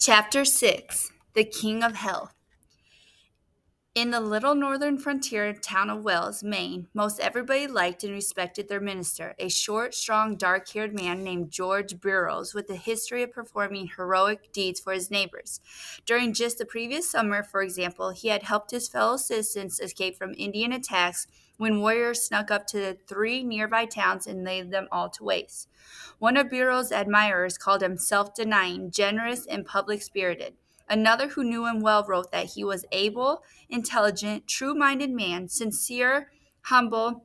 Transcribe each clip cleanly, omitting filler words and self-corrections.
Chapter 6 The King of Hell. In the little northern frontier town of Wells, Maine, most everybody liked and respected their minister, a short, strong, dark-haired man named George Burroughs, with a history of performing heroic deeds for his neighbors. During just the previous summer, for example, he had helped his fellow citizens escape from Indian attacks when warriors snuck up to the 3 nearby towns and laid them all to waste. One of Burroughs' admirers called him self-denying, generous, and public-spirited. Another who knew him well wrote that he was able, intelligent, true-minded man, sincere, humble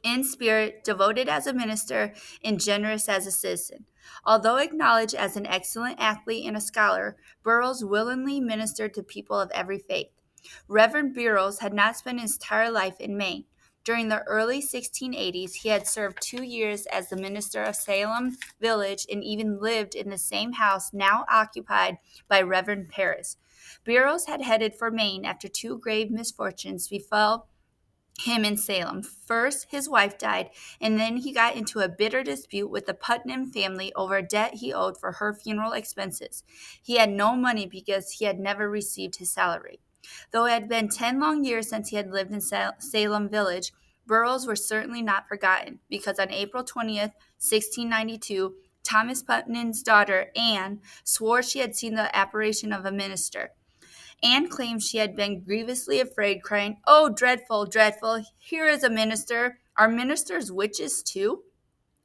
in spirit, devoted as a minister, and generous as a citizen. Although acknowledged as an excellent athlete and a scholar, Burroughs willingly ministered to people of every faith. Reverend Burroughs had not spent his entire life in Maine. During the early 1680s, he had served 2 years as the minister of Salem village and even lived in the same house now occupied by Reverend Paris. Burroughs had headed for Maine after 2 grave misfortunes befell him in Salem. First, his wife died, and then he got into a bitter dispute with the Putnam family over a debt he owed for her funeral expenses. He had no money because he had never received his salary. Though it had been 10 long years since he had lived in Salem Village, Burroughs was certainly not forgotten, because on April 20th, 1692, Thomas Putnam's daughter, Anne, swore she had seen the apparition of a minister. Anne claimed she had been grievously afraid, crying, "Oh, dreadful, dreadful! Here is a minister! Are ministers witches too?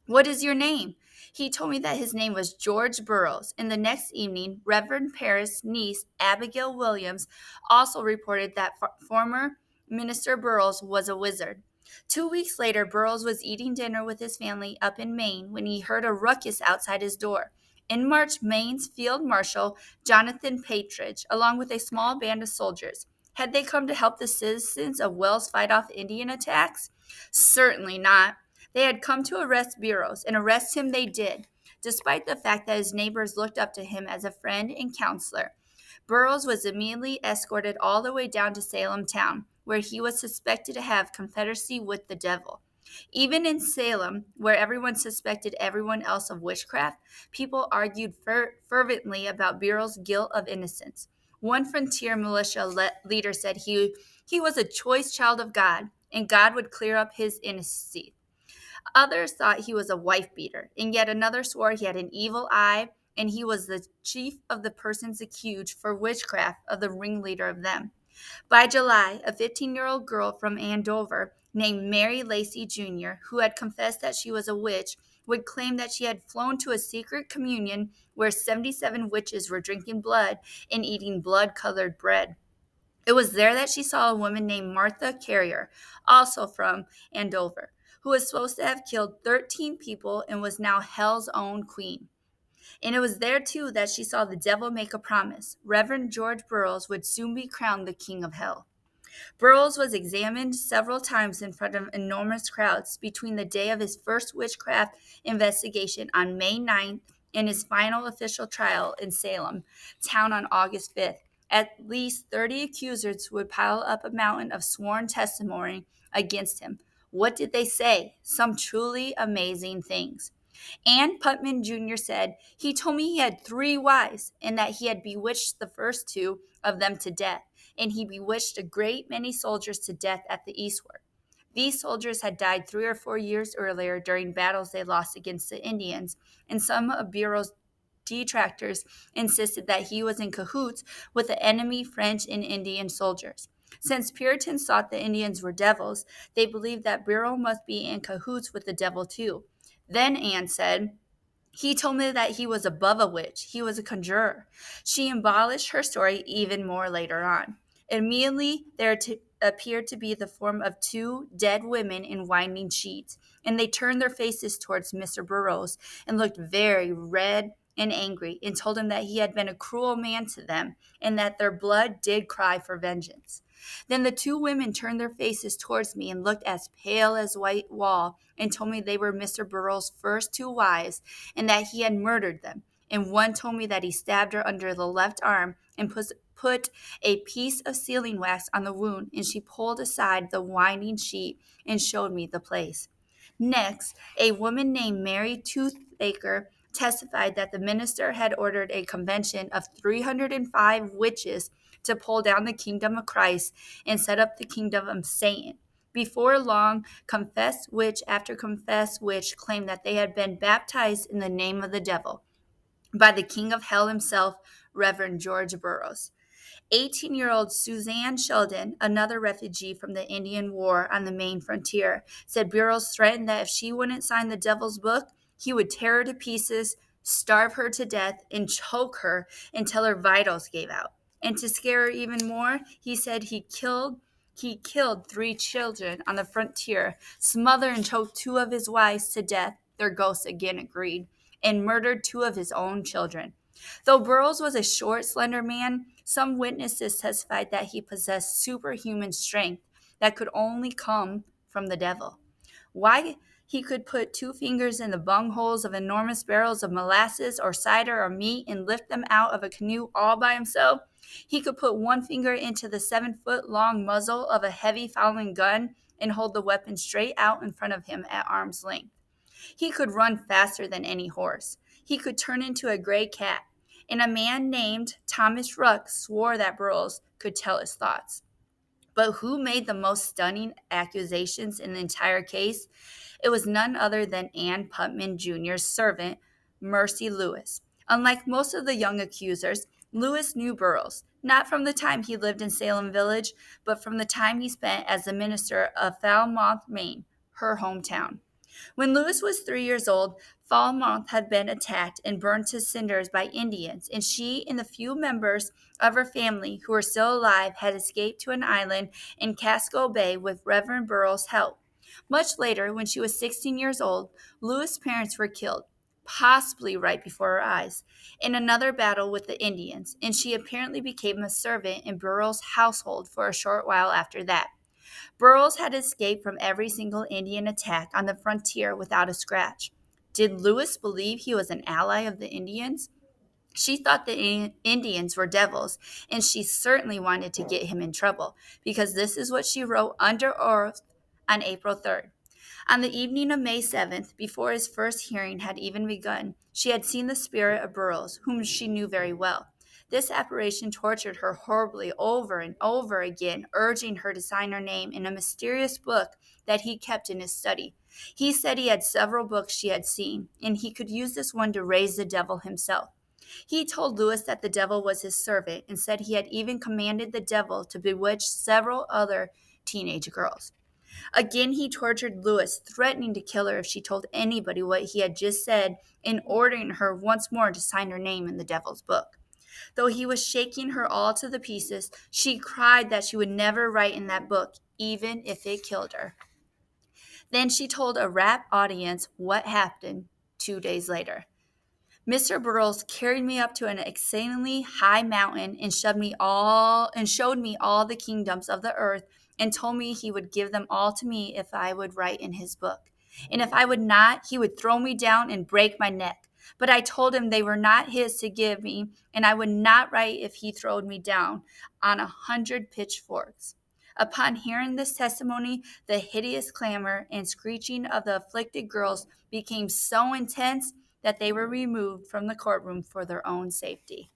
What is your name?" He told me that his name was George Burroughs, and the next evening, Reverend Paris' niece, Abigail Williams, also reported that former Minister Burroughs was a wizard. 2 weeks later, Burroughs was eating dinner with his family up in Maine when he heard a ruckus outside his door. In marched Maine's Field Marshal, Jonathan Patridge, along with a small band of soldiers. Had they come to help the citizens of Wells fight off Indian attacks? Certainly not. They had come to arrest Burroughs, and arrest him they did, despite the fact that his neighbors looked up to him as a friend and counselor. Burroughs was immediately escorted all the way down to Salem town, where he was suspected to have confederacy with the devil. Even in Salem, where everyone suspected everyone else of witchcraft, people argued fervently about Burroughs' guilt of innocence. One frontier militia leader said he was a choice child of God, and God would clear up his innocency. Others thought he was a wife-beater, and yet another swore he had an evil eye, and he was the chief of the persons accused for witchcraft of the ringleader of them. By July, a 15-year-old girl from Andover named Mary Lacey Jr., who had confessed that she was a witch, would claim that she had flown to a secret communion where 77 witches were drinking blood and eating blood-colored bread. It was there that she saw a woman named Martha Carrier, also from Andover, who was supposed to have killed 13 people and was now hell's own queen. And it was there, too, that she saw the devil make a promise. Reverend George Burroughs would soon be crowned the king of hell. Burroughs was examined several times in front of enormous crowds between the day of his first witchcraft investigation on May 9th and his final official trial in Salem town on August 5th. At least 30 accusers would pile up a mountain of sworn testimony against him. What did they say? Some truly amazing things. Ann Putnam Jr. said, "He told me he had 3 wives and that he had bewitched the first 2 of them to death, and he bewitched a great many soldiers to death at the eastward. These soldiers had died 3 or 4 years earlier during battles they lost against the Indians, and some of Burroughs' detractors insisted that he was in cahoots with the enemy French and Indian soldiers. Since Puritans thought the Indians were devils, they believed that Burroughs must be in cahoots with the devil too. Then Anne said, "He told me that he was above a witch. He was a conjurer." She embellished her story even more later on. Immediately, there appeared to be the form of 2 dead women in winding sheets, and they turned their faces towards Mr. Burroughs and looked very red and angry, and told him that he had been a cruel man to them, and that their blood did cry for vengeance. Then the 2 women turned their faces towards me and looked as pale as white wall, and told me they were Mr. Burroughs' first 2 wives, and that he had murdered them. And one told me that he stabbed her under the left arm and put a piece of sealing wax on the wound, and she pulled aside the winding sheet and showed me the place. Next, a woman named Mary Toothaker testified that the minister had ordered a convention of 305 witches to pull down the kingdom of Christ and set up the kingdom of Satan. Before long, confessed witch after confessed witch claimed that they had been baptized in the name of the devil by the king of hell himself, Reverend George Burroughs. 18-year-old Suzanne Sheldon, another refugee from the Indian War on the Maine frontier, said Burroughs threatened that if she wouldn't sign the devil's book, he would tear her to pieces, starve her to death, and choke her until her vitals gave out. And to scare her even more, he said he killed 3 children on the frontier, smothered and choked 2 of his wives to death, their ghosts again agreed, and murdered 2 of his own children. Though Burroughs was a short, slender man, some witnesses testified that he possessed superhuman strength that could only come from the devil. Why he could put 2 fingers in the bungholes of enormous barrels of molasses or cider or meat and lift them out of a canoe all by himself. He could put 1 finger into the 7-foot-long muzzle of a heavy fowling gun and hold the weapon straight out in front of him at arm's length. He could run faster than any horse. He could turn into a gray cat. And a man named Thomas Ruck swore that Burroughs could tell his thoughts. But who made the most stunning accusations in the entire case? It was none other than Ann Putman Jr.'s servant, Mercy Lewis. Unlike most of the young accusers, Lewis knew Burroughs, not from the time he lived in Salem Village, but from the time he spent as the minister of Falmouth, Maine, her hometown. When Lewis was 3 years old, Falmouth had been attacked and burned to cinders by Indians, and she and the few members of her family who were still alive had escaped to an island in Casco Bay with Reverend Burroughs' help. Much later, when she was 16 years old, Lewis' parents were killed, possibly right before her eyes, in another battle with the Indians, and she apparently became a servant in Burroughs' household for a short while after that. Burroughs had escaped from every single Indian attack on the frontier without a scratch. Did Lewis believe he was an ally of the Indians? She thought the Indians were devils, and she certainly wanted to get him in trouble, because this is what she wrote under oath on April 3rd. On the evening of May 7th, before his first hearing had even begun, she had seen the spirit of Burroughs, whom she knew very well. This apparition tortured her horribly over and over again, urging her to sign her name in a mysterious book that he kept in his study. He said he had several books she had seen, and he could use this one to raise the devil himself. He told Lewis that the devil was his servant and said he had even commanded the devil to bewitch several other teenage girls. Again, he tortured Lewis, threatening to kill her if she told anybody what he had just said and ordering her once more to sign her name in the devil's book. Though he was shaking her all to the pieces, she cried that she would never write in that book, even if it killed her. Then she told a rapt audience what happened 2 days later. Mr. Burroughs carried me up to an exceedingly high mountain and showed me all the kingdoms of the earth and told me he would give them all to me if I would write in his book. And if I would not, he would throw me down and break my neck. But I told him they were not his to give me, and I would not write if he throwed me down on 100 pitchforks. Upon hearing this testimony, the hideous clamor and screeching of the afflicted girls became so intense that they were removed from the courtroom for their own safety.